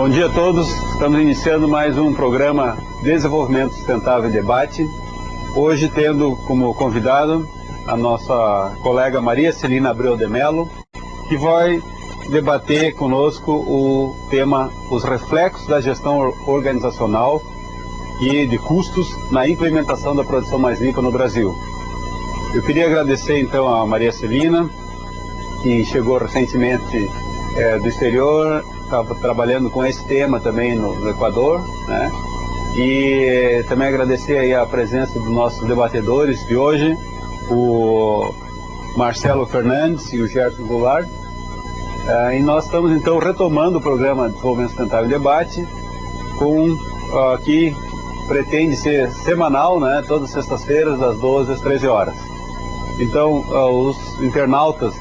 Bom dia a todos, estamos iniciando mais um programa Desenvolvimento Sustentável e Debate. Hoje tendo como convidado a nossa colega Maria Celina Abreu de Mello, que vai debater conosco o tema os reflexos da gestão organizacional e de custos na implementação da produção mais limpa no Brasil. Eu queria agradecer então a Maria Celina, que chegou recentemente do exterior, estava trabalhando com esse tema também no Equador, né? E também agradecer aí a presença dos nossos debatedores de hoje, o Marcelo Fernandes e o Gerson Goulart. E nós estamos então retomando o programa Desenvolvimento Sustentável e Debate, que pretende ser semanal, né? Todas as sextas-feiras, das 12 às 13 horas. Então, os internautas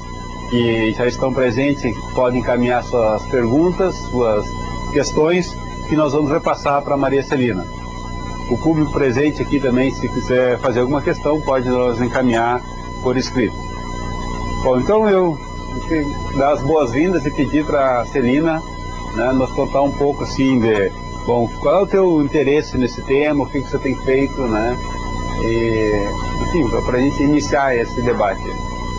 que já estão presentes podem encaminhar suas perguntas, suas questões, que nós vamos repassar para a Maria Celina. O público presente aqui também, se quiser fazer alguma questão, pode nos encaminhar por escrito. Bom, então eu dar as boas-vindas e pedir para a Celina, né, nos contar um pouco assim de, bom, qual é o teu interesse nesse tema, o que você tem feito, né? E, enfim, para a gente iniciar esse debate.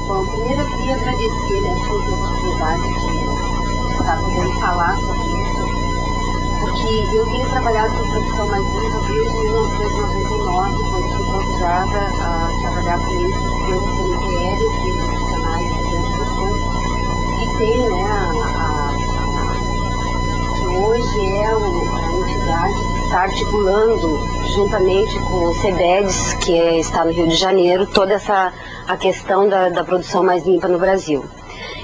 Bom, primeiro eu queria agradecer a oportunidade de estar podendo falar sobre isso, porque eu tenho trabalhado com produção mais limpa desde 1999, quando fui convidada a trabalhar com isso pelo CNTL, que é o Canais do Rio Grande do Sul, que tem, né, que hoje é a entidade que está articulando, juntamente com o CEBEDES, que está no Rio de Janeiro, toda a questão da produção mais limpa no Brasil.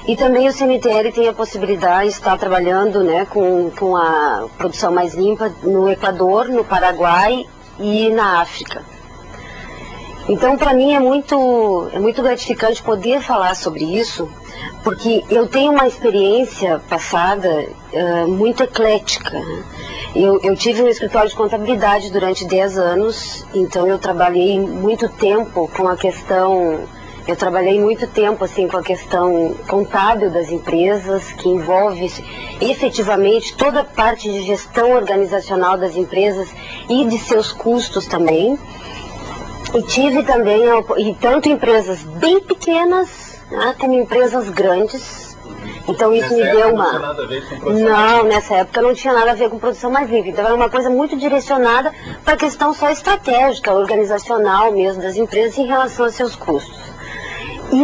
E também o CNTL tem a possibilidade de estar trabalhando, né, com a produção mais limpa no Equador, no Paraguai e na África. Então, para mim é muito gratificante poder falar sobre isso, porque eu tenho uma experiência passada muito eclética. Eu tive um escritório de contabilidade durante 10 anos, então eu trabalhei muito tempo com a questão... Eu trabalhei muito tempo assim, com a questão contábil das empresas, que envolve efetivamente toda a parte de gestão organizacional das empresas e de seus custos também. E tive também, tanto empresas bem pequenas, né, como empresas grandes. Então isso me deu uma... Não tinha nada a ver com produção. Não, nessa época não tinha nada a ver com produção mais limpa. Então era uma coisa muito direcionada para a questão só estratégica, organizacional mesmo das empresas em relação aos seus custos. E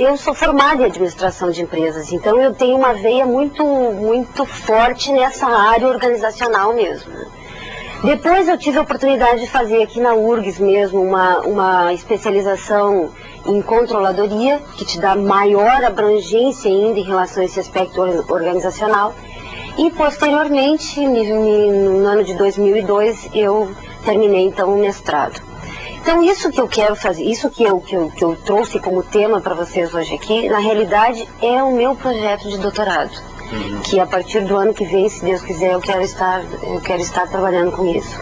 eu sou formada em administração de empresas, então eu tenho uma veia muito forte nessa área organizacional mesmo. Depois eu tive a oportunidade de fazer aqui na URGS mesmo uma especialização em controladoria, que te dá maior abrangência ainda em relação a esse aspecto organizacional. E posteriormente, no ano de 2002, eu terminei então o mestrado. Então isso que eu quero fazer, isso que eu trouxe como tema para vocês hoje aqui, na realidade é o meu projeto de doutorado, que a partir do ano que vem, se Deus quiser, eu quero estar trabalhando com isso.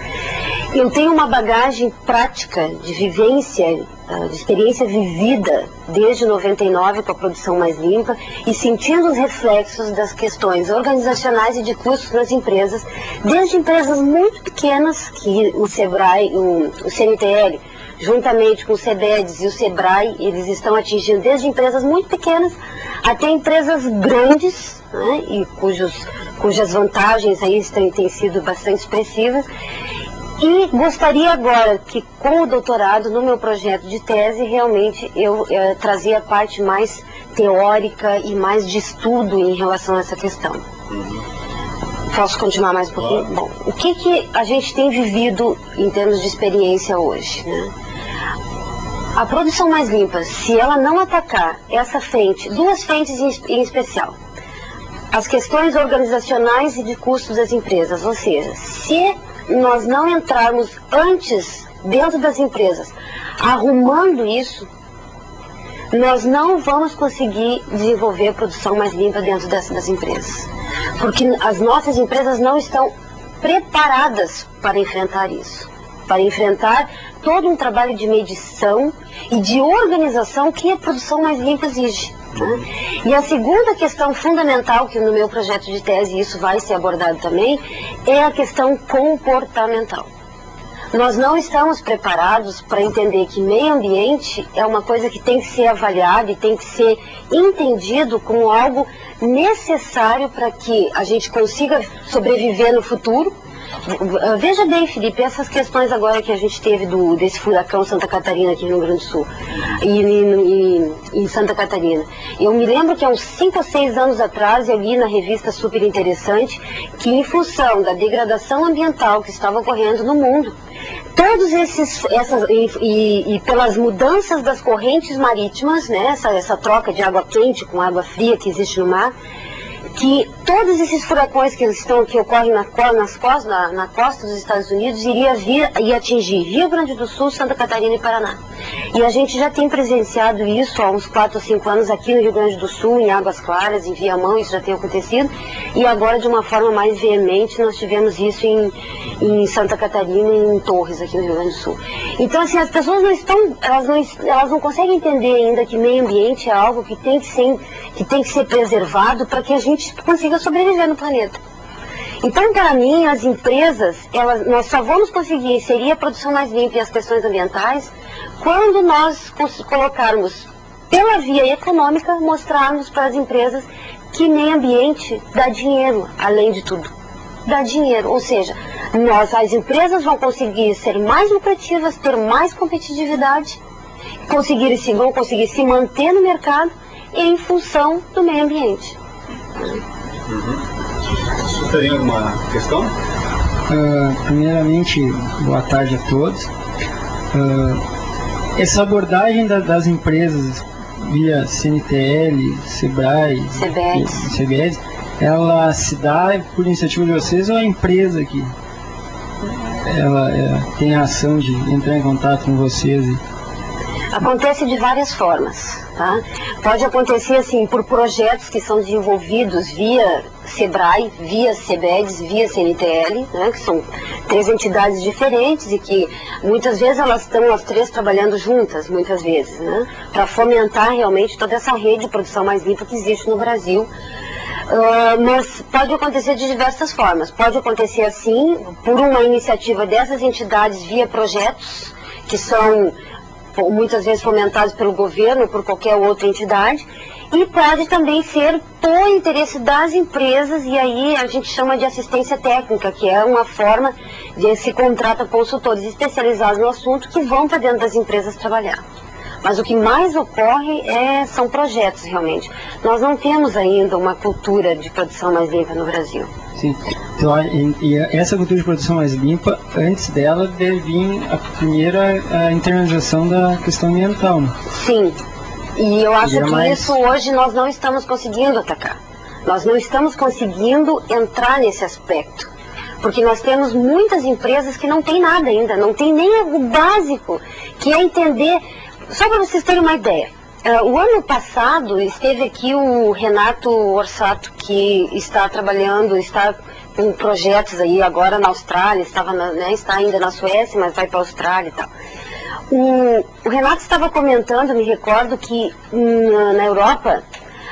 Eu tenho uma bagagem prática de vivência, de experiência vivida desde 99 com a produção mais limpa e sentindo os reflexos das questões organizacionais e de custos nas empresas, desde empresas muito pequenas, que o SEBRAE, o CNTL, juntamente com o CEBEDES e o SEBRAE, eles estão atingindo desde empresas muito pequenas até empresas grandes, né, e cujas vantagens aí têm sido bastante expressivas. E gostaria agora que, com o doutorado, no meu projeto de tese, realmente eu trazia a parte mais teórica e mais de estudo em relação a essa questão. Posso continuar mais um pouquinho? Bom, o que a gente tem vivido em termos de experiência hoje, né? A produção mais limpa, se ela não atacar essa frente, duas frentes em especial, as questões organizacionais e de custos das empresas, ou seja, se nós não entrarmos antes dentro das empresas arrumando isso, nós não vamos conseguir desenvolver a produção mais limpa dentro das empresas, porque as nossas empresas não estão preparadas para enfrentar isso, para enfrentar todo um trabalho de medição e de organização que a produção mais limpa exige. Né? E a segunda questão fundamental, que no meu projeto de tese isso vai ser abordado também, é a questão comportamental. Nós não estamos preparados para entender que meio ambiente é uma coisa que tem que ser avaliada e tem que ser entendido como algo necessário para que a gente consiga sobreviver no futuro. Veja bem, Felipe, essas questões agora que a gente teve desse furacão Santa Catarina aqui no Rio Grande do Sul e em Santa Catarina. Eu me lembro que há uns 5 ou 6 anos atrás eu li na revista Super Interessante que, em função da degradação ambiental que estava ocorrendo no mundo, todos e pelas mudanças das correntes marítimas, né, essa troca de água quente com água fria que existe no mar, que todos esses furacões que ocorrem na costa dos Estados Unidos ia atingir Rio Grande do Sul, Santa Catarina e Paraná. E a gente já tem presenciado isso há uns 4 ou 5 anos aqui no Rio Grande do Sul, em Águas Claras, em Viamão, isso já tem acontecido. E agora, de uma forma mais veemente, nós tivemos isso em Santa Catarina e em Torres, aqui no Rio Grande do Sul. Então, assim, as pessoas elas não conseguem entender ainda que meio ambiente é algo que tem que ser preservado para que a gente consiga sobreviver no planeta. Então, para mim, as empresas, nós só vamos conseguir inserir a produção mais limpa e as questões ambientais quando nós colocarmos, pela via econômica, mostrarmos para as empresas que meio ambiente dá dinheiro, além de tudo. Dá dinheiro, ou seja, as empresas vão conseguir ser mais lucrativas, ter mais competitividade, vão conseguir se manter no mercado em função do meio ambiente. Você tem alguma questão? Primeiramente, boa tarde a todos. Essa abordagem das empresas via CNTL, SEBRAE, CBEDS, ela se dá por iniciativa de vocês ou a empresa que ela tem a ação de entrar em contato com vocês? Acontece de várias formas, tá? Pode acontecer assim por projetos que são desenvolvidos via SEBRAE, via CBEDS, via CNTL, né, que são 3 entidades diferentes e que muitas vezes elas estão as 3 trabalhando juntas, muitas vezes, né, para fomentar realmente toda essa rede de produção mais limpa que existe no Brasil. Mas pode acontecer de diversas formas. Pode acontecer assim, por uma iniciativa dessas entidades via projetos, que são muitas vezes fomentados pelo governo ou por qualquer outra entidade, e pode também ser por interesse das empresas, e aí a gente chama de assistência técnica, que é uma forma de se contrata consultores especializados no assunto que vão para dentro das empresas trabalhar. Mas o que mais ocorre são projetos, realmente. Nós não temos ainda uma cultura de produção mais limpa no Brasil. Sim. Então, e essa cultura de produção mais limpa, antes dela deve vir a primeira internalização da questão ambiental, né? Sim. E eu acho que isso hoje nós não estamos conseguindo atacar. Nós não estamos conseguindo entrar nesse aspecto. Porque nós temos muitas empresas que não têm nada ainda, não tem nem o básico, que é entender. Só para vocês terem uma ideia, o ano passado esteve aqui o Renato Orsato, que está com projetos aí agora na Austrália, está ainda na Suécia, mas vai para a Austrália e tal. O Renato estava comentando, me recordo, que na Europa,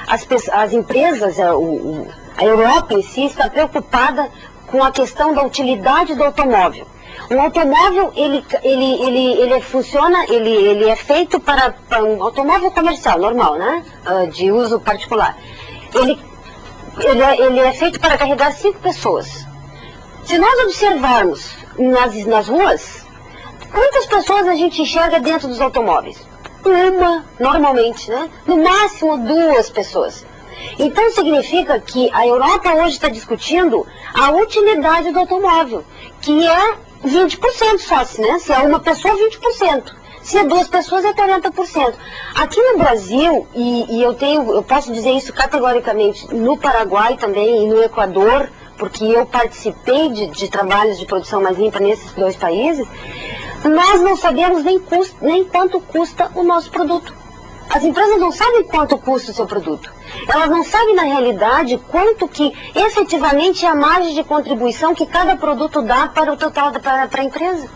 as empresas, a Europa em si está preocupada com a questão da utilidade do automóvel. Um automóvel, ele é feito para um automóvel comercial, normal, né? De uso particular. Ele é feito para carregar 5 pessoas. Se nós observarmos nas ruas, quantas pessoas a gente enxerga dentro dos automóveis? Uma, normalmente, né? No máximo 2 pessoas. Então significa que a Europa hoje está discutindo a utilidade do automóvel, que é 20% só, né? Se é uma pessoa, 20%. Se é 2 pessoas, é 40%. Aqui no Brasil, e eu posso dizer isso categoricamente, no Paraguai também e no Equador, porque eu participei de trabalhos de produção mais limpa nesses 2 países, nós não sabemos nem quanto custa o nosso produto. As empresas não sabem quanto custa o seu produto. Elas não sabem, na realidade, quanto que efetivamente é a margem de contribuição que cada produto dá para o total para a empresa.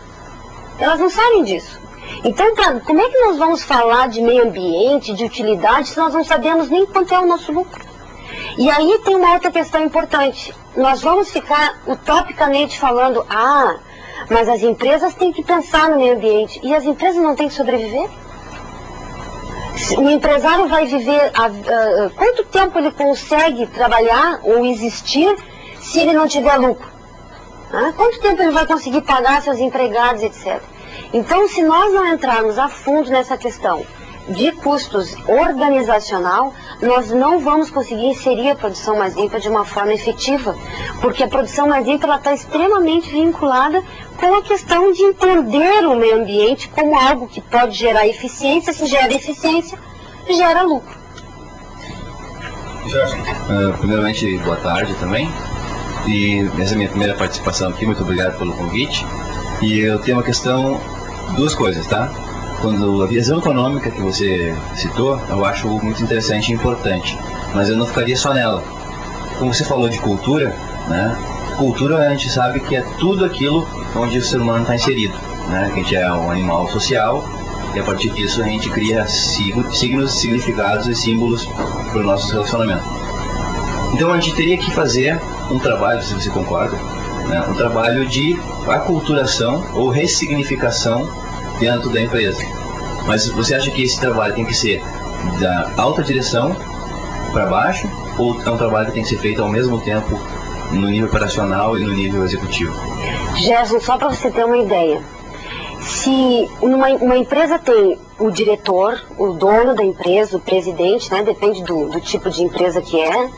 Elas não sabem disso. Então, como é que nós vamos falar de meio ambiente, de utilidade, se nós não sabemos nem quanto é o nosso lucro? E aí tem uma outra questão importante. Nós vamos ficar utopicamente falando, mas as empresas têm que pensar no meio ambiente. E as empresas não têm que sobreviver? O empresário vai viver, quanto tempo ele consegue trabalhar ou existir se ele não tiver lucro? Quanto tempo ele vai conseguir pagar seus empregados, etc. Então, se nós não entrarmos a fundo nessa questão de custos organizacional, nós não vamos conseguir inserir a produção mais limpa de uma forma efetiva, porque a produção mais limpa está extremamente vinculada com a questão de entender o meio ambiente como algo que pode gerar eficiência. Se gera eficiência, gera lucro. Jorge, primeiramente, boa tarde também. E essa é a minha primeira participação aqui, muito obrigado pelo convite. E eu tenho uma questão, duas coisas, tá? Quando a visão econômica que você citou, eu acho muito interessante e importante, mas eu não ficaria só nela. Como você falou de cultura, né? Cultura a gente sabe que é tudo aquilo onde o ser humano está inserido, né? Que a gente é um animal social e a partir disso a gente cria signos, significados e símbolos para o nosso relacionamento. Então a gente teria que fazer um trabalho, se você concorda, né? Um trabalho de aculturação ou ressignificação dentro da empresa. Mas você acha que esse trabalho tem que ser da alta direção para baixo, ou é um trabalho que tem que ser feito ao mesmo tempo no nível operacional e no nível executivo? Gerson, só para você ter uma ideia, se uma empresa tem o diretor, o dono da empresa, o presidente, né, depende do tipo de empresa que é,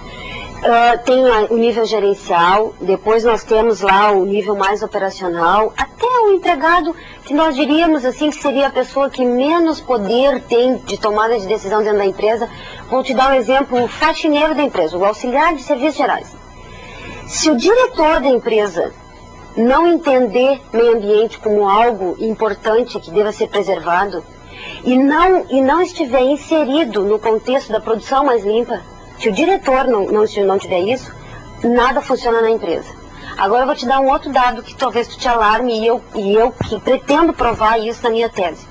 tem o nível gerencial, depois nós temos lá o nível mais operacional, até o empregado, que nós diríamos assim que seria a pessoa que menos poder tem de tomada de decisão dentro da empresa. Vou te dar um exemplo, o faxineiro da empresa, o auxiliar de serviços gerais. Se o diretor da empresa não entender meio ambiente como algo importante que deva ser preservado e não estiver inserido no contexto da produção mais limpa, se o diretor não tiver isso, nada funciona na empresa. Agora eu vou te dar um outro dado que talvez tu te alarme e eu que pretendo provar isso na minha tese.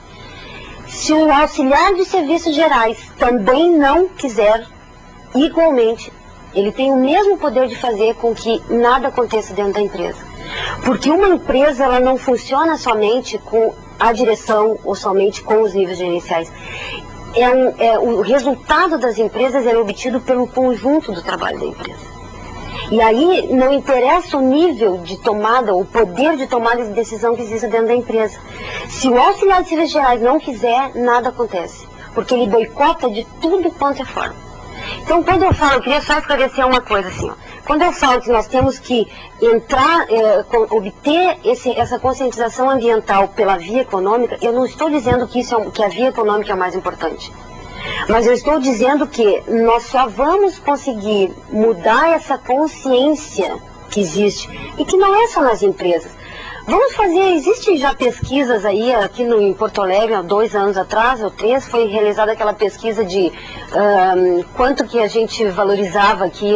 Se o auxiliar de serviços gerais também não quiser, igualmente, ele tem o mesmo poder de fazer com que nada aconteça dentro da empresa. Porque uma empresa ela não funciona somente com a direção ou somente com os níveis gerenciais. O resultado das empresas é obtido pelo conjunto do trabalho da empresa. E aí não interessa o nível de tomada, o poder de tomada de decisão que existe dentro da empresa. Se o auxiliar de serviços gerais não quiser, nada acontece. Porque ele boicota de tudo quanto é forma. Então, quando eu falo, eu queria só esclarecer uma coisa assim, ó. Quando eu falo que nós temos que obter essa conscientização ambiental pela via econômica, eu não estou dizendo que a via econômica é o mais importante. Mas eu estou dizendo que nós só vamos conseguir mudar essa consciência que existe, e que não é só nas empresas. Vamos fazer, existem já pesquisas aí, aqui em Porto Alegre, há 2 anos atrás, ou 3, foi realizada aquela pesquisa de quanto que a gente valorizava aqui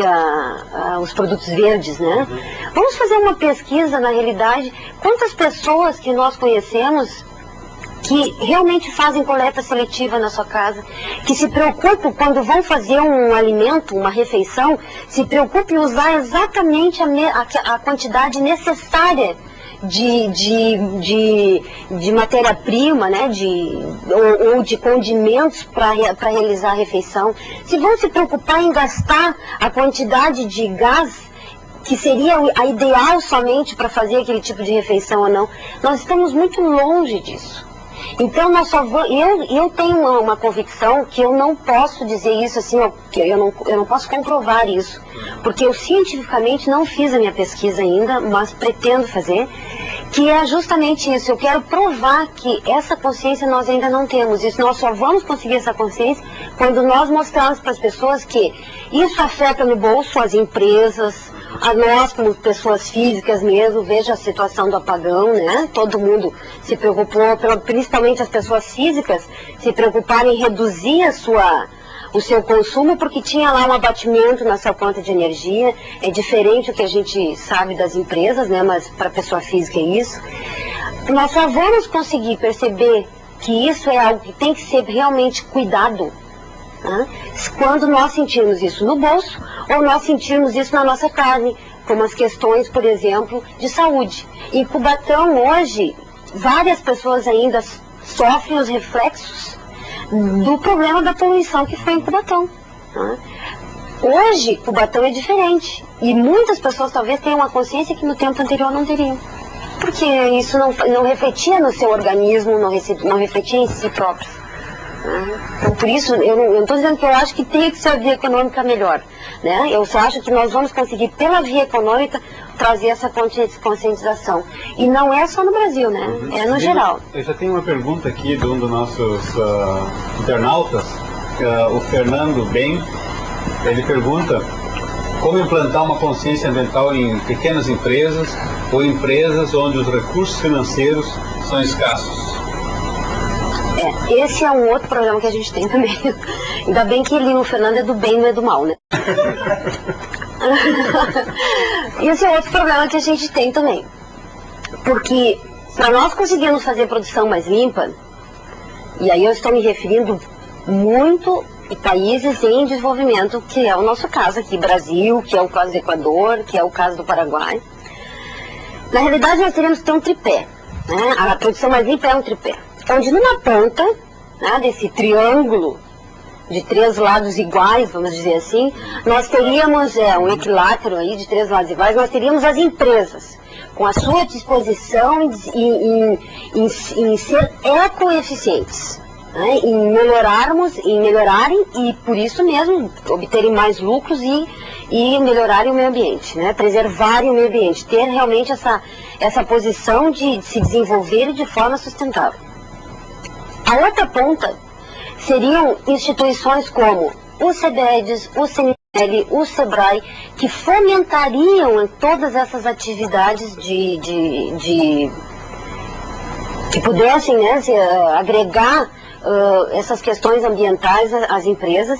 os produtos verdes, né? Vamos fazer uma pesquisa, na realidade, quantas pessoas que nós conhecemos que realmente fazem coleta seletiva na sua casa, que se preocupam quando vão fazer um alimento, uma refeição, se preocupam em usar exatamente a quantidade necessária de matéria-prima, né, ou de condimentos para realizar a refeição, se vão se preocupar em gastar a quantidade de gás que seria a ideal somente para fazer aquele tipo de refeição ou não, nós estamos muito longe disso. Então, eu tenho uma convicção que eu não posso dizer isso assim, eu não posso comprovar isso, porque eu cientificamente não fiz a minha pesquisa ainda, mas pretendo fazer, que é justamente isso. Eu quero provar que essa consciência nós ainda não temos. Isso nós só vamos conseguir essa consciência quando nós mostrarmos para as pessoas que isso afeta no bolso as empresas, a nós como pessoas físicas mesmo. Veja a situação do apagão, né? Todo mundo se preocupou, principalmente as pessoas físicas, se preocuparem em reduzir o seu consumo, porque tinha lá um abatimento na sua conta de energia. É diferente do que a gente sabe das empresas, né? Mas para a pessoa física é isso. Nós só vamos conseguir perceber que isso é algo que tem que ser realmente cuidado, né? Quando nós sentirmos isso no bolso ou nós sentirmos isso na nossa carne, como as questões, por exemplo, de saúde. Em Cubatão, hoje, várias pessoas ainda sofrem os reflexos do problema da poluição que foi em Cubatão, né? Hoje, Cubatão é diferente. E muitas pessoas talvez tenham uma consciência que no tempo anterior não teriam. Porque isso não refletia no seu organismo, não refletia em si próprio. Então, por isso, eu não estou dizendo que eu acho que tem que ser a via econômica melhor, né? Eu só acho que nós vamos conseguir, pela via econômica, trazer essa conscientização. E não é só no Brasil, né? É no geral. Eu já tenho uma pergunta aqui de um dos nossos internautas, o Fernando Ben. Ele pergunta como implantar uma consciência ambiental em pequenas empresas ou empresas onde os recursos financeiros são escassos. Esse é um outro problema que a gente tem também. Ainda bem que o Fernando é do bem, não é do mal, né? Esse é outro problema que a gente tem também. Porque para nós conseguirmos fazer produção mais limpa, e aí eu estou me referindo muito a países em desenvolvimento, que é o nosso caso aqui, Brasil, que é o caso do Equador, que é o caso do Paraguai. Na realidade, nós teríamos que ter um tripé, né? A produção mais limpa é um tripé, onde numa ponta, né, desse triângulo de 3 lados iguais, vamos dizer assim, nós teríamos um equilátero aí de 3 lados iguais, nós teríamos as empresas com a sua disposição em ser ecoeficientes, né, em melhorarem e por isso mesmo obterem mais lucros e melhorarem o meio ambiente, né, preservarem o meio ambiente, ter realmente essa posição de se desenvolver de forma sustentável. A outra ponta seriam instituições como o CBEDS, o CNL, o SEBRAE, que fomentariam todas essas atividades que pudessem, né, agregar essas questões ambientais às empresas.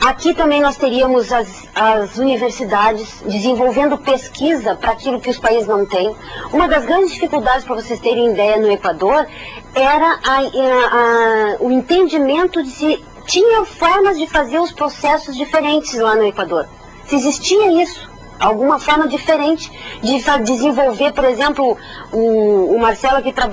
Aqui também nós teríamos as universidades desenvolvendo pesquisa para aquilo que os países não têm. Uma das grandes dificuldades, para vocês terem ideia, no Equador, era o entendimento de se tinha formas de fazer os processos diferentes lá no Equador. Se existia isso, alguma forma diferente de desenvolver, por exemplo, o Marcelo que está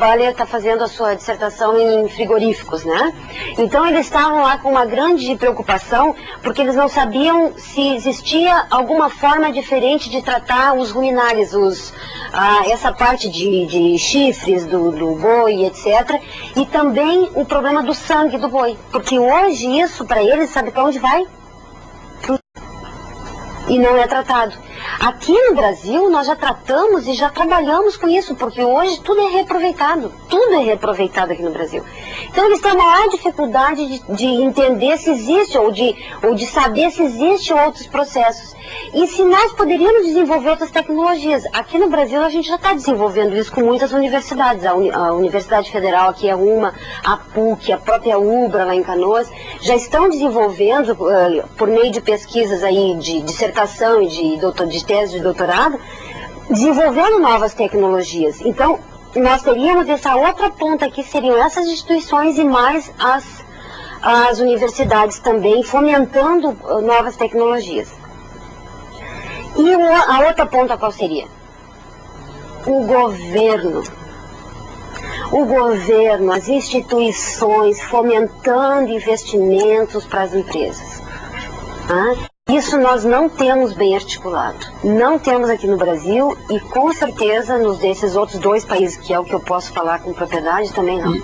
fazendo a sua dissertação em frigoríficos, né? Então eles estavam lá com uma grande preocupação, porque eles não sabiam se existia alguma forma diferente de tratar os ruminários, essa parte de chifres do boi, etc. E também o problema do sangue do boi, porque hoje isso para eles, sabe para onde vai? E não é tratado. Aqui no Brasil nós já tratamos e já trabalhamos com isso, porque hoje tudo é reaproveitado aqui no Brasil. Então eles têm a maior dificuldade de entender se existe ou de saber se existe outros processos. E se nós poderíamos desenvolver outras tecnologias. Aqui no Brasil a gente já está desenvolvendo isso com muitas universidades. A Universidade Federal aqui é uma, a PUC, a própria UBRA lá em Canoas, já estão desenvolvendo, por meio de pesquisas aí de dissertação e de tese de doutorado, desenvolvendo novas tecnologias. Então, nós teríamos essa outra ponta aqui, seriam essas instituições e mais as universidades também, fomentando novas tecnologias. E a outra ponta qual seria? O governo, as instituições fomentando investimentos para as empresas. Isso nós não temos bem articulado. Não temos aqui no Brasil e com certeza desses outros 2 países, que é o que eu posso falar com propriedade, também não. E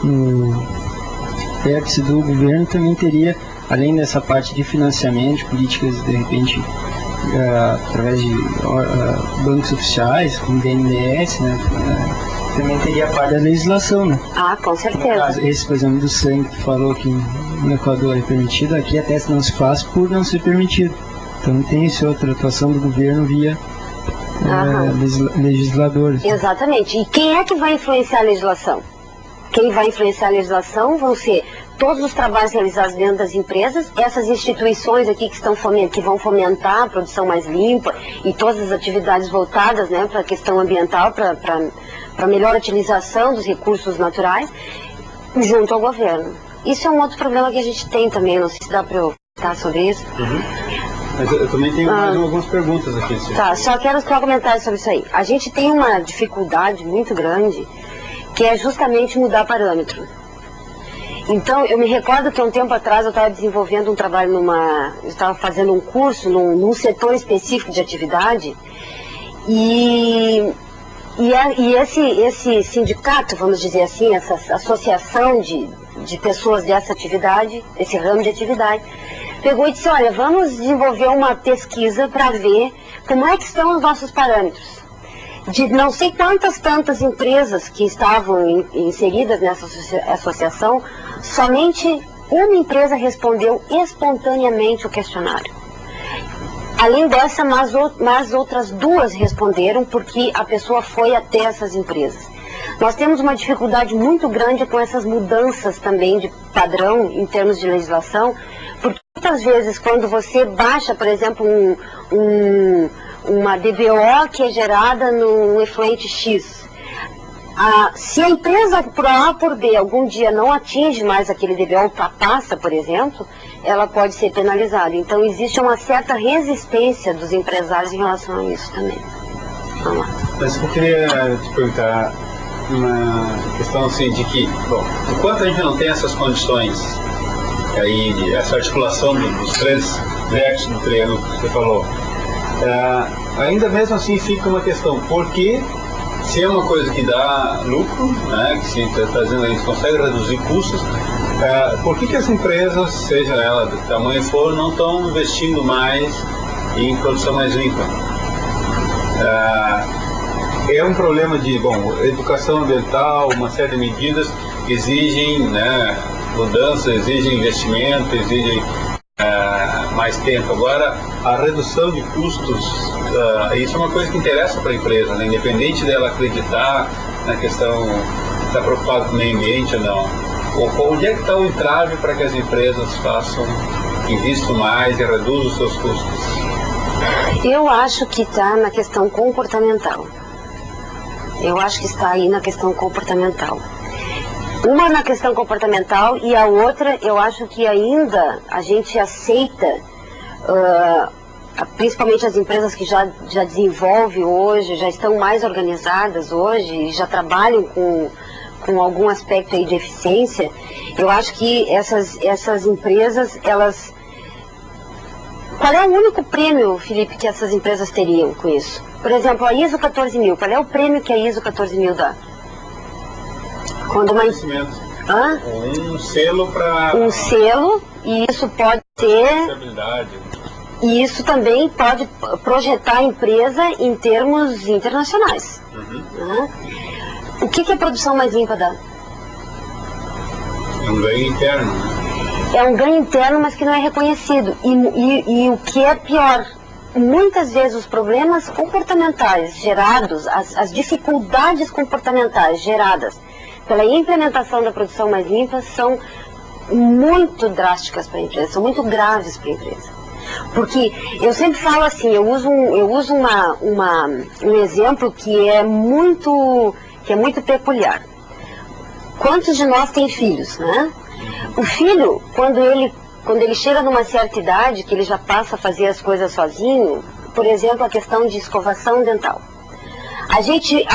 no vértice do governo também teria, além dessa parte de financiamento, de políticas, de repente, através de bancos oficiais, como o BNDES, né, também teria a parte da legislação, né? Com certeza. Esse, por exemplo, do sangue que falou que no Equador é permitido, aqui até não se faz por não ser permitido. Então tem essa outra atuação do governo via legisladores. Exatamente. E quem é que vai influenciar a legislação? Quem vai influenciar a legislação vão ser todos os trabalhos realizados dentro das empresas, essas instituições aqui que vão fomentar a produção mais limpa e todas as atividades voltadas, né, para a questão ambiental, para melhor utilização dos recursos naturais, junto ao governo. Isso é um outro problema que a gente tem também, não sei se dá para eu falar sobre isso. Mas eu também tenho mais algumas perguntas aqui. Tá, só quero comentar sobre isso aí. A gente tem uma dificuldade muito grande, que é justamente mudar parâmetro. Então, eu me recordo que há um tempo atrás eu estava desenvolvendo um trabalho eu estava fazendo um curso num setor específico de atividade, e esse sindicato, vamos dizer assim, essa associação de pessoas dessa atividade, esse ramo de atividade, pegou e disse, olha, vamos desenvolver uma pesquisa para ver como é que estão os nossos parâmetros. De não sei tantas empresas que estavam inseridas nessa associação, somente uma empresa respondeu espontaneamente o questionário. Além dessa, mais outras 2 responderam porque a pessoa foi até essas empresas. Nós temos uma dificuldade muito grande com essas mudanças também de padrão em termos de legislação, porque muitas vezes quando você baixa, por exemplo, uma DBO que é gerada num efluente X, se a empresa por A ou por B algum dia não atinge mais aquele DBO, ultrapassa, por exemplo, ela pode ser penalizada. Então existe uma certa resistência dos empresários em relação a isso também. Vamos lá. Mas eu queria te perguntar uma questão assim de que, bom, enquanto a gente não tem essas condições aí, essa articulação dos 3 vértices do triângulo que você falou, ainda mesmo assim fica uma questão, porque se é uma coisa que dá lucro, né, que se está dizendo a gente consegue reduzir custos, por que as empresas, seja ela do tamanho que for, não estão investindo mais em produção mais limpa? É um problema de, educação ambiental, uma série de medidas exigem, né, mudança, exigem investimento, exigem mais tempo. Agora, a redução de custos, isso é uma coisa que interessa para a empresa, né? Independente dela acreditar na questão, está preocupada com o meio ambiente ou não. Onde é que está o entrave para que as empresas investam mais e reduzam os seus custos? Eu acho que está na questão comportamental. Eu acho que está aí na questão comportamental. Uma na questão comportamental e a outra, eu acho que ainda a gente aceita, principalmente as empresas que já desenvolvem hoje, já estão mais organizadas hoje, já trabalham com algum aspecto aí de eficiência. Eu acho que essas empresas, elas... Qual é o único prêmio, Felipe, que essas empresas teriam com isso? Por exemplo, a ISO 14000, qual é o prêmio que a ISO 14000 dá? Quando um selo para... Um selo, e isso pode ter... E isso também pode projetar a empresa em termos internacionais. O que a produção mais limpa dá? É um ganho interno. É um ganho interno, mas que não é reconhecido. E o que é pior, muitas vezes os problemas comportamentais gerados, as dificuldades comportamentais geradas pela implementação da produção mais limpa são muito drásticas para a empresa, são muito graves para a empresa. Porque eu sempre falo assim, eu uso um exemplo que é muito peculiar. Quantos de nós têm filhos, né? O filho, quando ele chega numa certa idade, que ele já passa a fazer as coisas sozinho, por exemplo, a questão de escovação dental. A gente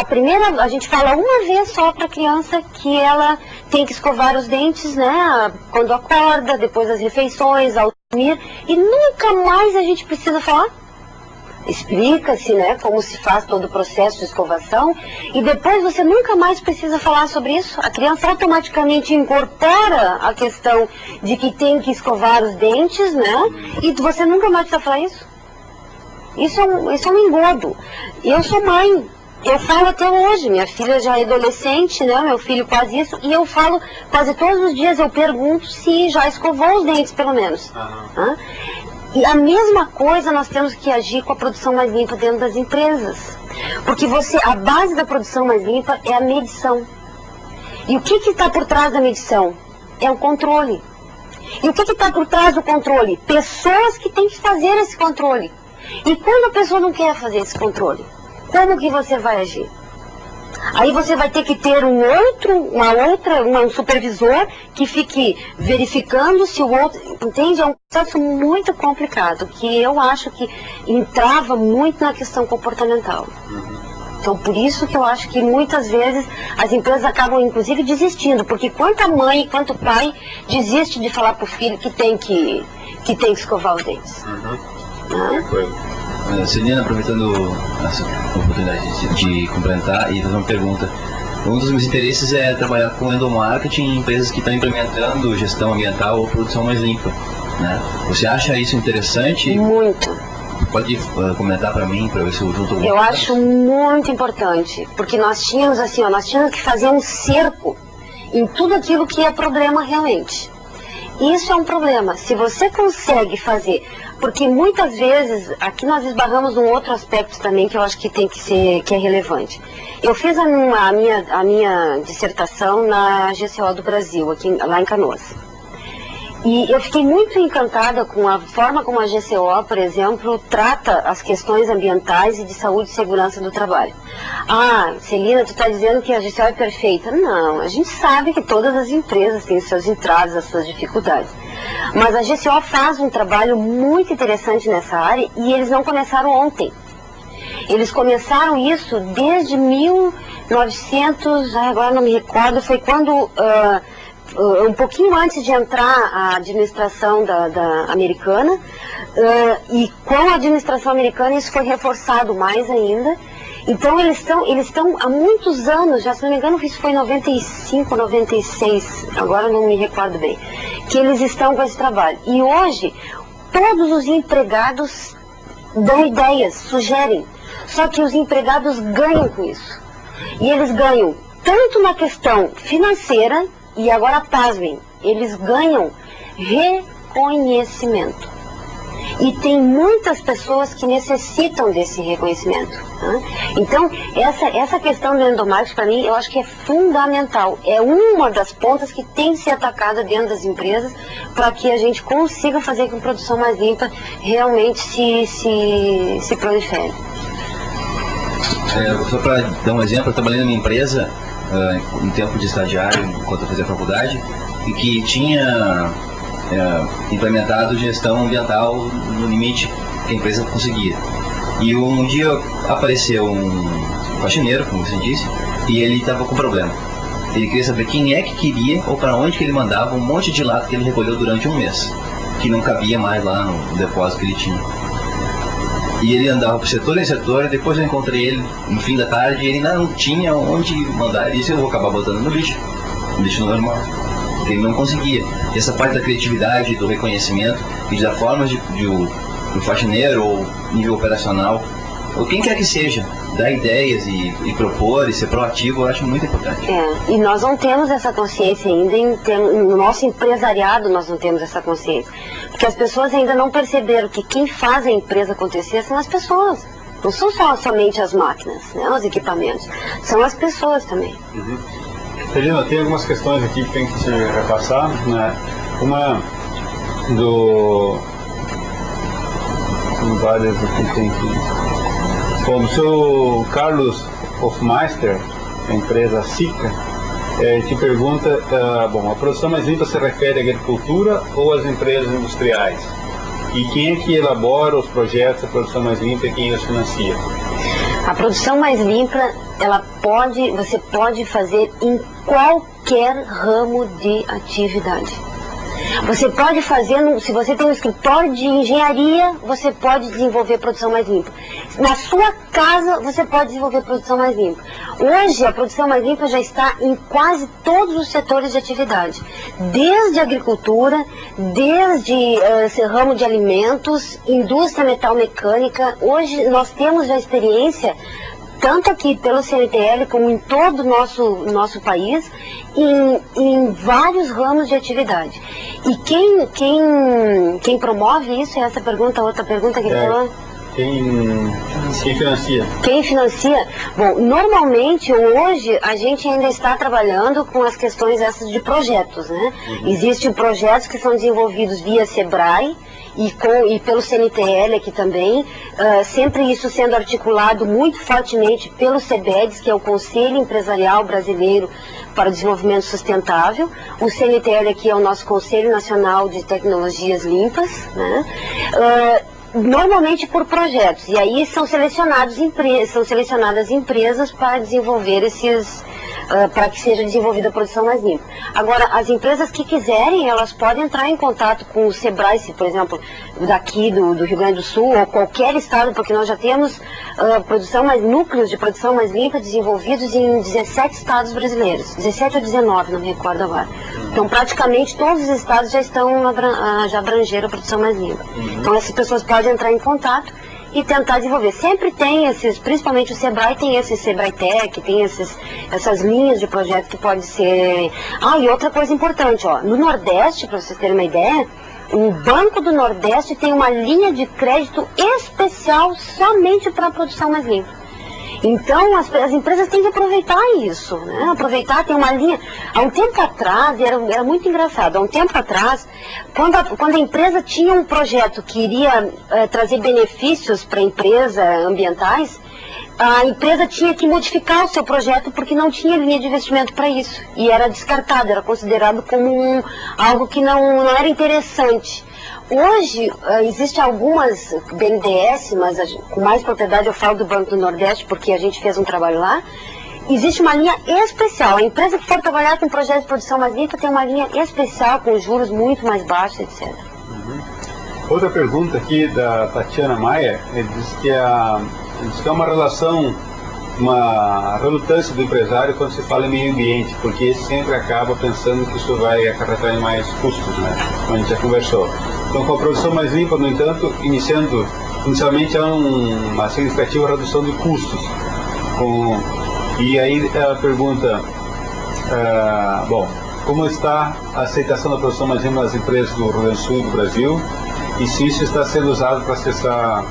fala uma vez só para a criança que ela tem que escovar os dentes, né, quando acorda, depois das refeições, ao dormir, e nunca mais a gente precisa falar. Explica-se, né, como se faz todo o processo de escovação, e depois você nunca mais precisa falar sobre isso. A criança automaticamente incorpora a questão de que tem que escovar os dentes, né, e você nunca mais precisa falar isso. Isso é um engodo. Eu sou mãe. Eu falo até hoje, minha filha já é adolescente, né, meu filho quase isso, e eu falo quase todos os dias, eu pergunto se já escovou os dentes, pelo menos. E a mesma coisa nós temos que agir com a produção mais limpa dentro das empresas. Porque a base da produção mais limpa é a medição. E o que está por trás da medição? é o controle. E o que está por trás do controle? Pessoas que têm que fazer esse controle. E quando a pessoa não quer fazer esse controle, como que você vai agir? Aí você vai ter que ter um supervisor que fique verificando se o outro... Entende? É um processo muito complicado, que eu acho que entrava muito na questão comportamental. Então, por isso que eu acho que muitas vezes as empresas acabam, inclusive, desistindo. Porque quanto a mãe, quanto o pai desiste de falar para o filho que tem que escovar os dentes. Celina, aproveitando essa oportunidade de complementar e fazer uma pergunta. Um dos meus interesses é trabalhar com endomarketing em empresas que estão implementando gestão ambiental ou produção mais limpa, né? Você acha isso interessante? Muito. Pode comentar para mim, para ver se eu junto alguma coisa? Eu acho muito importante, porque nós tínhamos assim, nós tínhamos que fazer um cerco em tudo aquilo que é problema realmente. Isso é um problema. Se você consegue fazer, porque muitas vezes, aqui nós esbarramos num outro aspecto também que eu acho que tem que ser, que é relevante. Eu fiz a minha dissertação na GCO do Brasil, lá em Canoas. E eu fiquei muito encantada com a forma como a GCO, por exemplo, trata as questões ambientais e de saúde e segurança do trabalho. Ah, Celina, tu está dizendo que a GCO é perfeita. Não, a gente sabe que todas as empresas têm seus entraves, as suas dificuldades. Mas a GCO faz um trabalho muito interessante nessa área e eles não começaram ontem. Eles começaram isso desde 1900, agora não me recordo, foi quando... um pouquinho antes de entrar a administração da americana, e com a administração americana isso foi reforçado mais ainda. Então eles estão há muitos anos, já se não me engano isso foi em 95, 96, agora não me recordo bem, que eles estão com esse trabalho. E hoje todos os empregados dão ideias, sugerem, só que os empregados ganham com isso. E eles ganham tanto na questão financeira, e agora, pasmem, eles ganham reconhecimento. E tem muitas pessoas que necessitam desse reconhecimento. Né? Então, essa questão do endomarketing, para mim, eu acho que é fundamental. É uma das pontas que tem que ser atacada dentro das empresas para que a gente consiga fazer com que a produção mais limpa realmente se prolifere. Só para dar um exemplo, eu trabalhei numa empresa... em tempo de estagiário, enquanto eu fazia faculdade, e que tinha implementado gestão ambiental no limite que a empresa conseguia. E um dia apareceu um faxineiro, como você disse, e ele estava com problema. Ele queria saber quem é que queria ou para onde que ele mandava um monte de lata que ele recolheu durante um mês, que não cabia mais lá no depósito que ele tinha. E ele andava por setor em setor, e depois eu encontrei ele no fim da tarde, e ele não tinha onde mandar. Ele disse, eu vou acabar botando no lixo normal, porque ele não conseguia. E essa parte da criatividade, do reconhecimento, e da forma do faxineiro, ou nível operacional, ou quem quer que seja, dar ideias e propor e ser proativo, eu acho muito importante. E nós não temos essa consciência ainda, no nosso empresariado nós não temos essa consciência. Porque as pessoas ainda não perceberam que quem faz a empresa acontecer são as pessoas. Não são somente as máquinas, né, os equipamentos. São as pessoas também. Celina, tem algumas questões aqui que tem que te repassar, né? Uma várias aqui tem que... Bom, o seu Carlos Hofmeister, da empresa SICA, te pergunta, bom, a produção mais limpa se refere à agricultura ou às empresas industriais? E quem é que elabora os projetos da produção mais limpa e quem os financia? A produção mais limpa, você pode fazer em qualquer ramo de atividade. Você pode fazer, se você tem um escritório de engenharia, você pode desenvolver produção mais limpa. Na sua casa, você pode desenvolver produção mais limpa. Hoje, a produção mais limpa já está em quase todos os setores de atividade. Desde a agricultura, desde ramo de alimentos, indústria metal-mecânica. Hoje, nós temos a experiência, tanto aqui pelo CNTL como em todo o nosso país, em vários ramos de atividade. E quem promove isso é essa pergunta, outra pergunta que ele falou? Quem financia? Quem financia? Bom, normalmente hoje a gente ainda está trabalhando com as questões essas de projetos, né? Existem projetos que são desenvolvidos via SEBRAE e pelo CNTL aqui também, sempre isso sendo articulado muito fortemente pelo CEBEDS, que é o Conselho Empresarial Brasileiro para o Desenvolvimento Sustentável. O CNTL aqui é o nosso Conselho Nacional de Tecnologias Limpas, né? Normalmente por projetos, e aí são selecionadas empresas para desenvolver para que seja desenvolvida a produção mais limpa. Agora, as empresas que quiserem, elas podem entrar em contato com o SEBRAE, por exemplo, daqui do Rio Grande do Sul, ou qualquer estado, porque nós já temos núcleos de produção mais limpa desenvolvidos em 17 estados brasileiros, 17 ou 19, não me recordo agora. Então, praticamente todos os estados já abrangeram a produção mais limpa. Então, essas pessoas podem entrar em contato e tentar desenvolver. Sempre tem principalmente o SEBRAE tem SEBRAE Tech, tem essas linhas de projeto que pode ser... e outra coisa importante, no Nordeste, para vocês terem uma ideia, o Banco do Nordeste tem uma linha de crédito especial somente para a produção mais limpa. Então, as empresas têm que aproveitar isso, né? Aproveitar, tem uma linha... Há um tempo atrás, era muito engraçado, há um tempo atrás, quando a empresa tinha um projeto que iria trazer benefícios para a empresa ambientais, a empresa tinha que modificar o seu projeto porque não tinha linha de investimento para isso. E era descartado, era considerado como algo que não era interessante. Hoje, existem algumas BNDES, mas com mais propriedade eu falo do Banco do Nordeste, porque a gente fez um trabalho lá. Existe uma linha especial. A empresa que for trabalhar com projeto de produção mais limpa tem uma linha especial, com juros muito mais baixos, etc. Outra pergunta aqui da Tatiana Maia, diz que há uma relação, uma relutância do empresário quando se fala em meio ambiente, porque ele sempre acaba pensando que isso vai acarretar em mais custos, né? Como a gente já conversou. Então, com a produção mais limpa, no entanto, inicialmente há uma significativa redução de custos. E aí ela pergunta, como está a aceitação da produção mais limpa nas empresas do Rio Grande do Sul e do Brasil, e se isso está sendo usado para acessar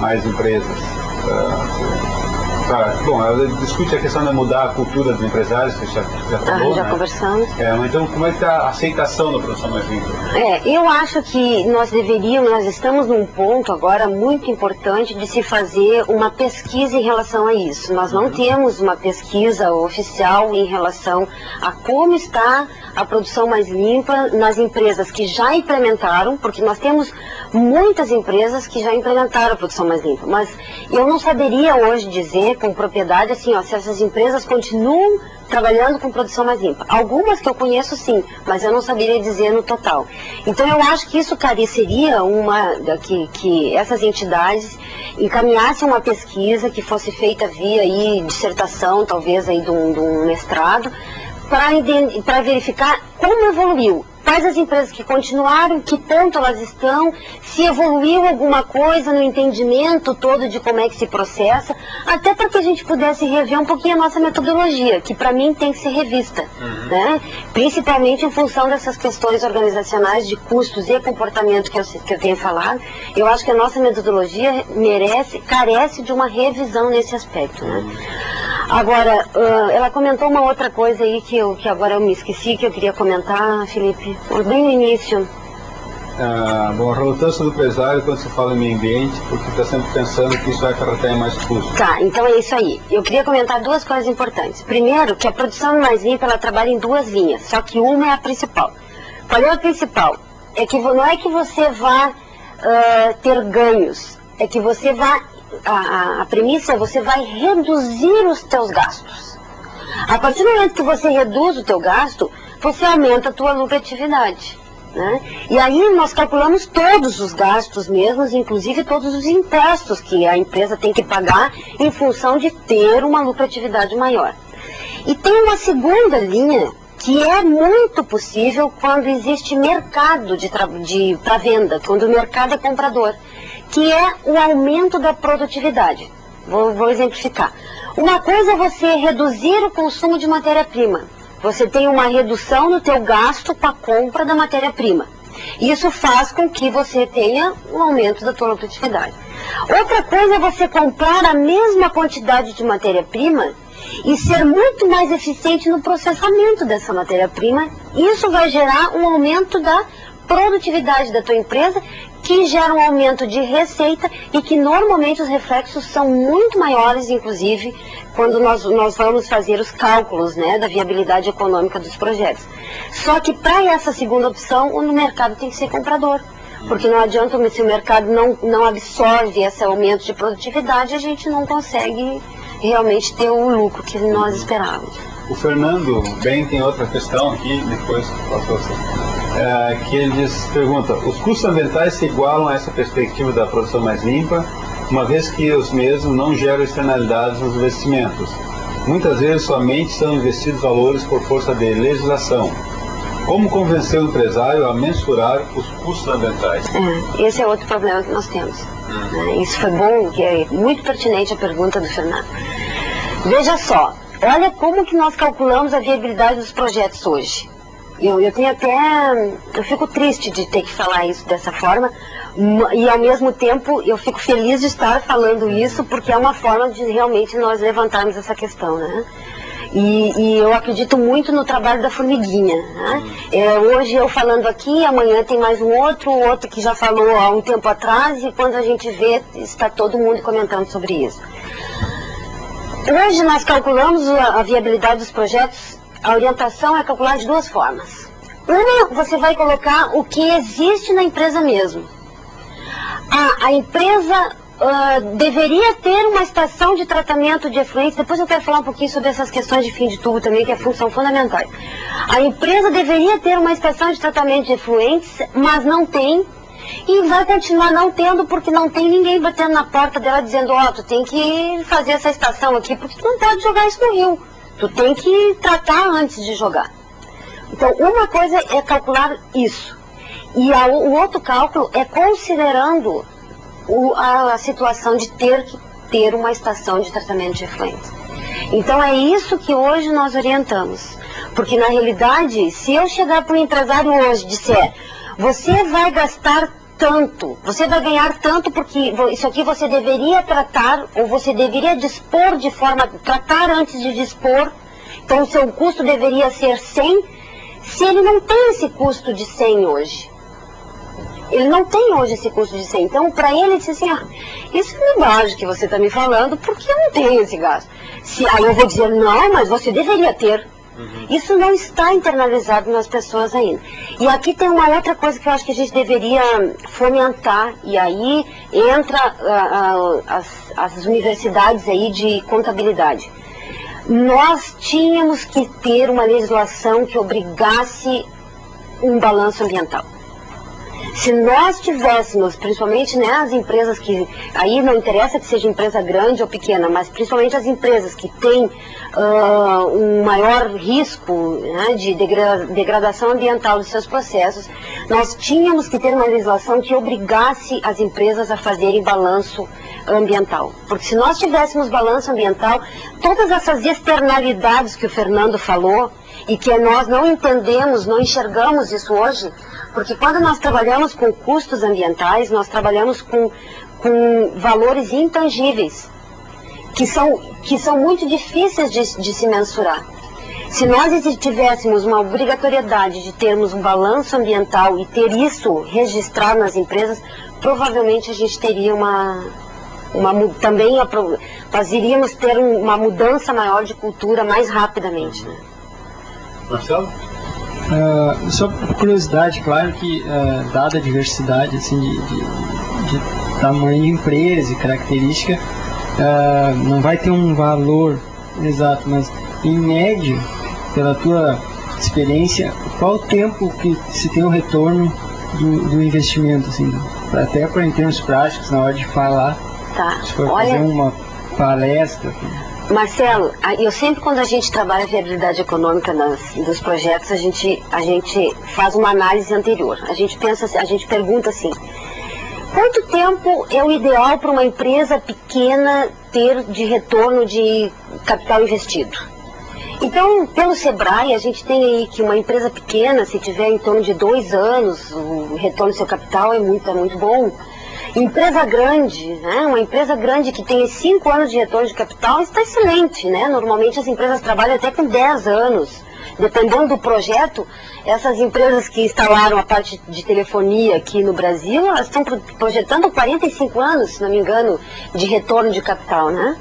mais empresas? Bom, ela discute a questão de mudar a cultura dos empresários, que já falou, já né? Conversamos. Mas então, como é que está a aceitação da produção mais limpa? Eu acho que nós estamos num ponto agora muito importante de se fazer uma pesquisa em relação a isso. Nós não temos uma pesquisa oficial em relação a como está a produção mais limpa nas empresas que já implementaram, porque nós temos muitas empresas que já implementaram a produção mais limpa, mas eu não saberia hoje dizer com propriedade assim, se essas empresas continuam trabalhando com produção mais limpa. Algumas que eu conheço sim, mas eu não saberia dizer no total. Então eu acho que isso careceria que essas entidades encaminhassem uma pesquisa que fosse feita via dissertação, talvez de um mestrado, para verificar como evoluiu. Quais as empresas que continuaram, que ponto elas estão, se evoluiu alguma coisa no entendimento todo de como é que se processa, até para que a gente pudesse rever um pouquinho a nossa metodologia, que para mim tem que ser revista, né? Principalmente em função dessas questões organizacionais de custos e comportamento que eu tenho falado. Eu acho que a nossa metodologia carece de uma revisão nesse aspecto, né? Agora, ela comentou uma outra coisa aí que agora eu me esqueci, que eu queria comentar, Felipe, bem no início. A relutância do empresário quando se fala em meio ambiente, porque está sempre pensando que isso vai acarretar em mais custos. Tá, então é isso aí. Eu queria comentar duas coisas importantes. Primeiro, que a produção mais limpa, ela trabalha em duas linhas, só que uma é a principal. Qual é a principal? Não é que você vá ter ganhos, é que você vai... A premissa é você vai reduzir os teus gastos. A partir do momento que você reduz o teu gasto, você aumenta a tua lucratividade, né? E aí nós calculamos todos os gastos mesmos, inclusive todos os impostos que a empresa tem que pagar em função de ter uma lucratividade maior. E tem uma segunda linha que é muito possível quando existe mercado para venda, quando o mercado é comprador, que é o aumento da produtividade. Vou exemplificar. Uma coisa é você reduzir o consumo de matéria-prima. Você tem uma redução no teu gasto com a compra da matéria-prima. Isso faz com que você tenha um aumento da tua produtividade. Outra coisa é você comprar a mesma quantidade de matéria-prima e ser muito mais eficiente no processamento dessa matéria-prima. Isso vai gerar um aumento da produtividade da tua empresa, que gera um aumento de receita e que normalmente os reflexos são muito maiores, inclusive, quando nós vamos fazer os cálculos, né, da viabilidade econômica dos projetos. Só que para essa segunda opção, o mercado tem que ser comprador. Porque não adianta, se o mercado não absorve esse aumento de produtividade, a gente não consegue realmente ter o lucro que nós esperávamos. O Fernando bem tem outra questão aqui, depois passou que ele pergunta: os custos ambientais se igualam a essa perspectiva da produção mais limpa, uma vez que os mesmos não geram externalidades nos investimentos. Muitas vezes somente são investidos valores por força de legislação. Como convencer o empresário a mensurar os custos ambientais? Esse é outro problema que nós temos. Isso foi bom, que é muito pertinente a pergunta do Fernando. Veja só, olha como que nós calculamos a viabilidade dos projetos hoje. Eu fico triste de ter que falar isso dessa forma, e ao mesmo tempo eu fico feliz de estar falando isso, porque é uma forma de realmente nós levantarmos essa questão, né? E eu acredito muito no trabalho da formiguinha, né? Hoje eu falando aqui, amanhã tem mais um outro que já falou há um tempo atrás, e quando a gente vê, está todo mundo comentando sobre isso. Hoje nós calculamos a viabilidade dos projetos. A orientação é calcular de duas formas. Uma, você vai colocar o que existe na empresa mesmo. A empresa deveria ter uma estação de tratamento de efluentes. Depois eu quero falar um pouquinho sobre essas questões de fim de tubo também, que são fundamentais. A empresa deveria ter uma estação de tratamento de efluentes, mas não tem. E vai continuar não tendo, porque não tem ninguém batendo na porta dela dizendo: ó, tu tem que fazer essa estação aqui, porque tu não pode jogar isso no rio. Tu tem que tratar antes de jogar. Então, uma coisa é calcular isso. E o outro cálculo é considerando a situação de ter que ter uma estação de tratamento de efluentes. Então, é isso que hoje nós orientamos. Porque, na realidade, se eu chegar para o empresário hoje e disser: você vai gastar tanto, você vai ganhar tanto, porque isso aqui você deveria tratar, ou você deveria dispor de forma, tratar antes de dispor, então o seu custo deveria ser 100, se ele não tem esse custo de 100 hoje. Ele não tem hoje esse custo de 100, então para ele disse assim: isso é bobagem que você está me falando, porque eu não tenho esse gasto. Aí eu vou dizer: não, mas você deveria ter. Isso não está internalizado nas pessoas ainda. E aqui tem uma outra coisa que eu acho que a gente deveria fomentar, e aí entra as universidades aí de contabilidade. Nós tínhamos que ter uma legislação que obrigasse um balanço ambiental. Se nós tivéssemos, principalmente, né, as empresas que, aí não interessa que seja empresa grande ou pequena, mas principalmente as empresas que têm um maior risco, né, de degradação ambiental dos seus processos, nós tínhamos que ter uma legislação que obrigasse as empresas a fazerem balanço ambiental. Porque se nós tivéssemos balanço ambiental, todas essas externalidades que o Fernando falou, e que nós não entendemos, não enxergamos isso hoje, porque quando nós trabalhamos com custos ambientais, nós trabalhamos com valores intangíveis, que são muito difíceis de se mensurar. Se nós tivéssemos uma obrigatoriedade de termos um balanço ambiental e ter isso registrado nas empresas, provavelmente a gente teria nós iríamos ter uma mudança maior de cultura mais rapidamente, né? Marcelo? Só por curiosidade, claro que dada a diversidade assim, de tamanho de empresa e característica, não vai ter um valor exato, mas em média, pela tua experiência, qual o tempo que se tem um retorno do investimento, assim, até em termos práticos, na hora de falar, se for fazer uma palestra? Marcelo, eu sempre, quando a gente trabalha a viabilidade econômica dos projetos, a gente faz uma análise anterior. A gente pergunta assim: quanto tempo é o ideal para uma empresa pequena ter de retorno de capital investido? Então, pelo Sebrae, a gente tem aí que uma empresa pequena, se tiver em torno de 2 anos, o retorno do seu capital é muito bom. Empresa grande, né? Uma empresa grande que tem 5 anos de retorno de capital está excelente, né? Normalmente as empresas trabalham até com 10 anos. Dependendo do projeto, essas empresas que instalaram a parte de telefonia aqui no Brasil, elas estão projetando 45 anos, se não me engano, de retorno de capital, né?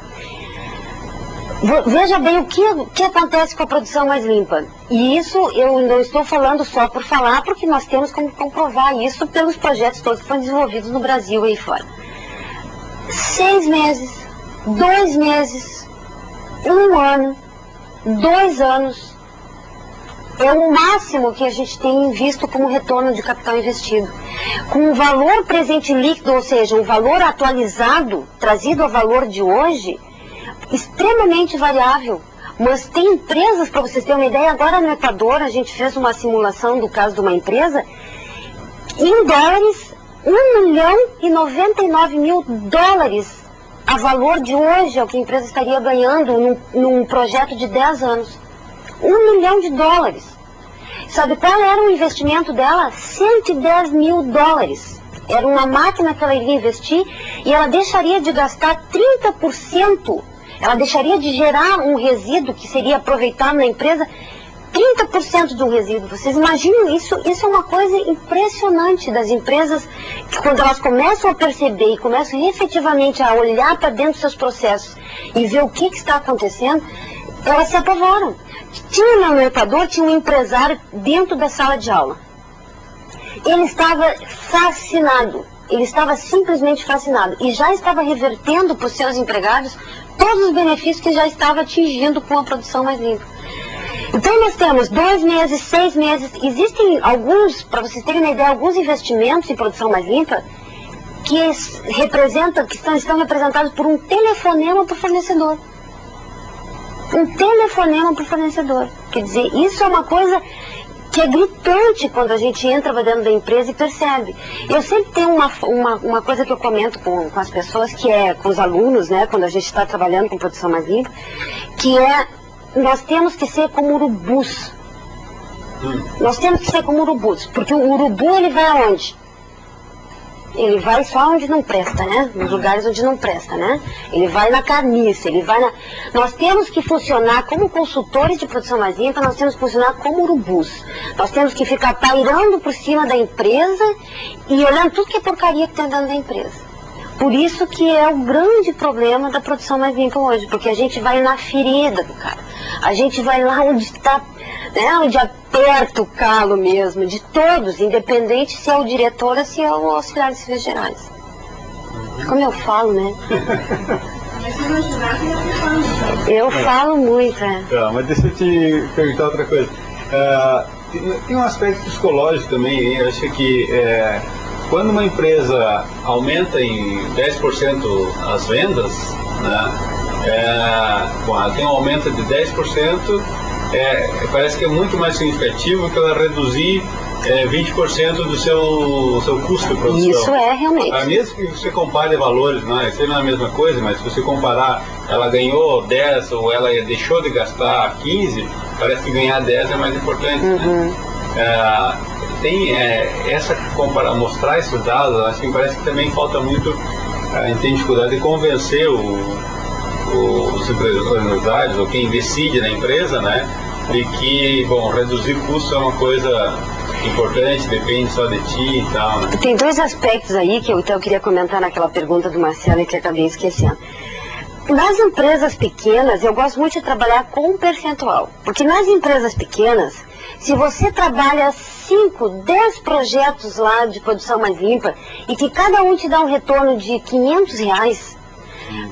Veja bem o que acontece com a produção mais limpa. E isso eu não estou falando só por falar, porque nós temos como comprovar isso pelos projetos todos que foram desenvolvidos no Brasil e aí fora. 6 meses, 2 meses, 1 ano, 2 anos, é o máximo que a gente tem visto como retorno de capital investido. Com o valor presente líquido, ou seja, um valor atualizado, trazido ao valor de hoje, extremamente variável. Mas tem empresas, para vocês terem uma ideia, agora no Equador a gente fez uma simulação do caso de uma empresa, em dólares, 1.099.000 dólares a valor de hoje é o que a empresa estaria ganhando num projeto de 10 anos. 1 milhão de dólares. Sabe qual era o investimento dela? 110 mil dólares. Era uma máquina que ela iria investir e ela deixaria de gastar 30%. Ela deixaria de gerar um resíduo que seria aproveitado na empresa, 30% de um resíduo. Vocês imaginam isso? Isso é uma coisa impressionante das empresas, que quando elas começam a perceber e começam efetivamente a olhar para dentro dos seus processos e ver o que está acontecendo, elas se apavoram. Tinha no Equador, tinha um empresário dentro da sala de aula. Ele estava fascinado, ele estava simplesmente fascinado e já estava revertendo para os seus empregados todos os benefícios que já estava atingindo com a produção mais limpa. Então nós temos 2 meses, 6 meses, existem alguns, para vocês terem uma ideia, alguns investimentos em produção mais limpa que estão representados por um telefonema para o fornecedor. Um telefonema para o fornecedor. Quer dizer, isso é uma coisa que é gritante quando a gente entra dentro da empresa e percebe. Eu sempre tenho uma coisa que eu comento com as pessoas, que é com os alunos, né, quando a gente está trabalhando com produção mais limpa, que é, nós temos que ser como urubus. Nós temos que ser como urubus, porque o urubu, ele vai aonde? Ele vai só onde não presta, né? Nos lugares onde não presta, né? Ele vai na carniça, ele vai na... Nós temos que funcionar como consultores de produção mais limpa, nós temos que funcionar como urubus. Nós temos que ficar pairando por cima da empresa e olhando tudo que é porcaria que tem dentro da empresa. Por isso que é o grande problema da produção mais limpa hoje, porque a gente vai na ferida do cara. A gente vai lá onde está, né, onde aperta o calo mesmo, de todos, independente se é o diretor ou se é o auxiliar de serviços gerais. Como eu falo, né? Eu falo muito, Mas deixa eu te perguntar outra coisa. Tem um aspecto psicológico também, eu acho que quando uma empresa aumenta em 10% as vendas, né, ela tem um aumento de 10%, parece que é muito mais significativo que ela reduzir 20% do seu custo de produção. Isso é realmente. Mesmo que você compare valores, não, isso não é a mesma coisa, mas se você comparar, ela ganhou 10 ou ela deixou de gastar 15, parece que ganhar 10 é mais importante. Né? Tem mostrar esses dados, assim, parece que também falta muito, a gente tem dificuldade de convencer os empresários ou quem decide na empresa, né, de que, bom, reduzir custos é uma coisa importante, depende só de ti e tal, né? Tem 2 aspectos aí que eu queria comentar naquela pergunta do Marcelo e que acabei esquecendo. Nas empresas pequenas, eu gosto muito de trabalhar com percentual, porque nas empresas pequenas, se você trabalha 5, 10 projetos lá de produção mais limpa e que cada um te dá um retorno de R$500,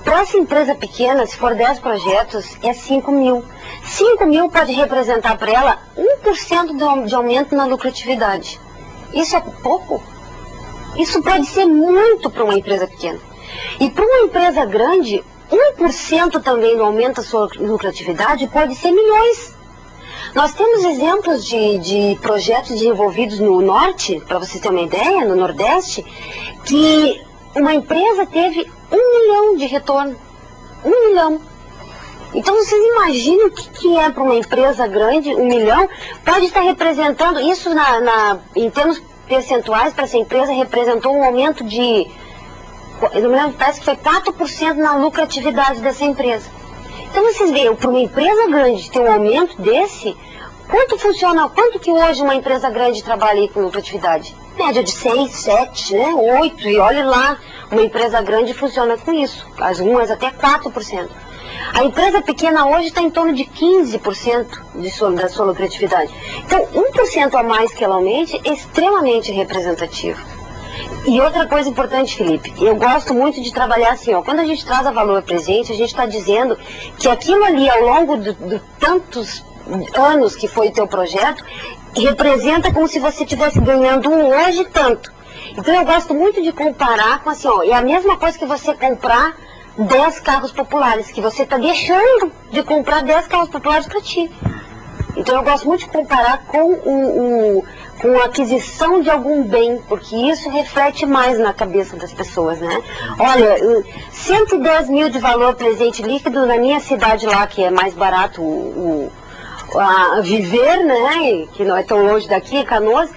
para essa empresa pequena, se for 10 projetos, é 5 mil. 5 mil pode representar para ela 1% de aumento na lucratividade. Isso é pouco? Isso pode ser muito para uma empresa pequena. E para uma empresa grande, 1% também no aumento da sua lucratividade pode ser milhões. Nós temos exemplos de projetos desenvolvidos no norte, para vocês terem uma ideia, no nordeste, que uma empresa teve 1 milhão de retorno. 1 milhão. Então vocês imaginam o que é para uma empresa grande, 1 milhão, pode estar representando, isso em termos percentuais, para essa empresa representou um aumento de, eu não me lembro, parece que foi 4% na lucratividade dessa empresa. Então vocês veem, para uma empresa grande ter um aumento desse, quanto que hoje uma empresa grande trabalha aí com lucratividade? Média de 6, 7, né, 8, e olhe lá, uma empresa grande funciona com isso, algumas até 4%. A empresa pequena hoje está em torno de 15% da sua lucratividade. Então, 1% a mais que ela aumente é extremamente representativo. E outra coisa importante, Felipe, eu gosto muito de trabalhar assim, ó, quando a gente traz a valor presente, a gente está dizendo que aquilo ali, ao longo de tantos anos que foi o teu projeto, representa como se você estivesse ganhando hoje tanto. Então eu gosto muito de comparar com assim, ó, é a mesma coisa que você comprar 10 carros populares, que você está deixando de comprar 10 carros populares para ti. Então eu gosto muito de comparar com a aquisição de algum bem, porque isso reflete mais na cabeça das pessoas, né? Olha, 110 mil de valor presente líquido na minha cidade lá, que é mais barato a viver, né? Que não é tão longe daqui, Canoas.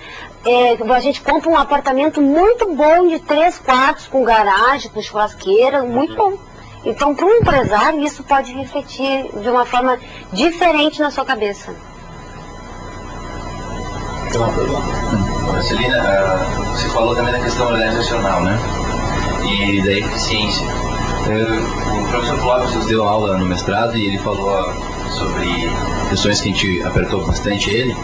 A gente compra um apartamento muito bom de 3 quartos, com garagem, com churrasqueira, muito bom. Então, para um empresário, isso pode refletir de uma forma diferente na sua cabeça. Celina, você falou também da questão organizacional, né? E da eficiência. O professor Flávio deu aula no mestrado e ele falou sobre questões que a gente apertou bastante ele,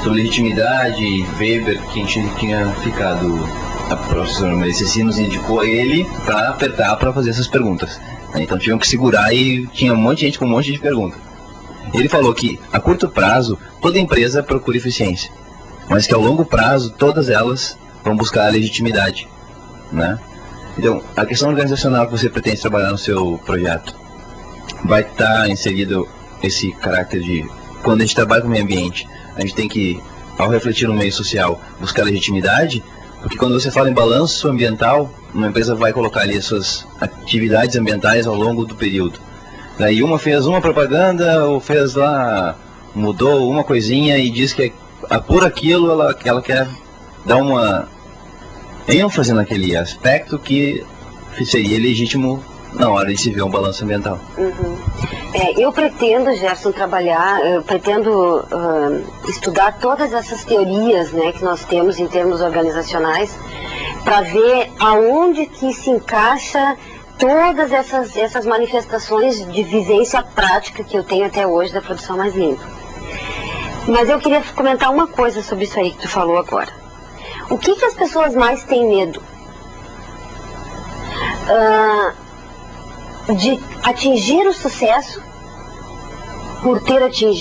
sobre legitimidade e Weber, que a gente tinha ficado. A professora Maria Ceci nos indicou ele para apertar para fazer essas perguntas. Então tinham que segurar e tinha um monte de gente com um monte de perguntas. Ele falou que a curto prazo toda empresa procura eficiência, mas que ao longo prazo todas elas vão buscar a legitimidade, né? Então a questão organizacional que você pretende trabalhar no seu projeto vai estar inserido esse caráter de quando a gente trabalha com o meio ambiente, a gente tem que, ao refletir no meio social, buscar legitimidade. Porque quando você fala em balanço ambiental, uma empresa vai colocar ali as suas atividades ambientais ao longo do período. Daí uma fez uma propaganda, ou fez lá, mudou uma coisinha e diz que por aquilo ela quer dar uma ênfase naquele aspecto que seria legítimo na hora de se ver um balanço ambiental. Uhum. Eu pretendo, Gerson, estudar todas essas teorias, né, que nós temos em termos organizacionais, para ver aonde que se encaixa todas essas manifestações de vivência prática que eu tenho até hoje da produção mais limpa. Mas eu queria comentar uma coisa sobre isso aí que tu falou agora. O que as pessoas mais têm medo? De atingir o sucesso por ter atingido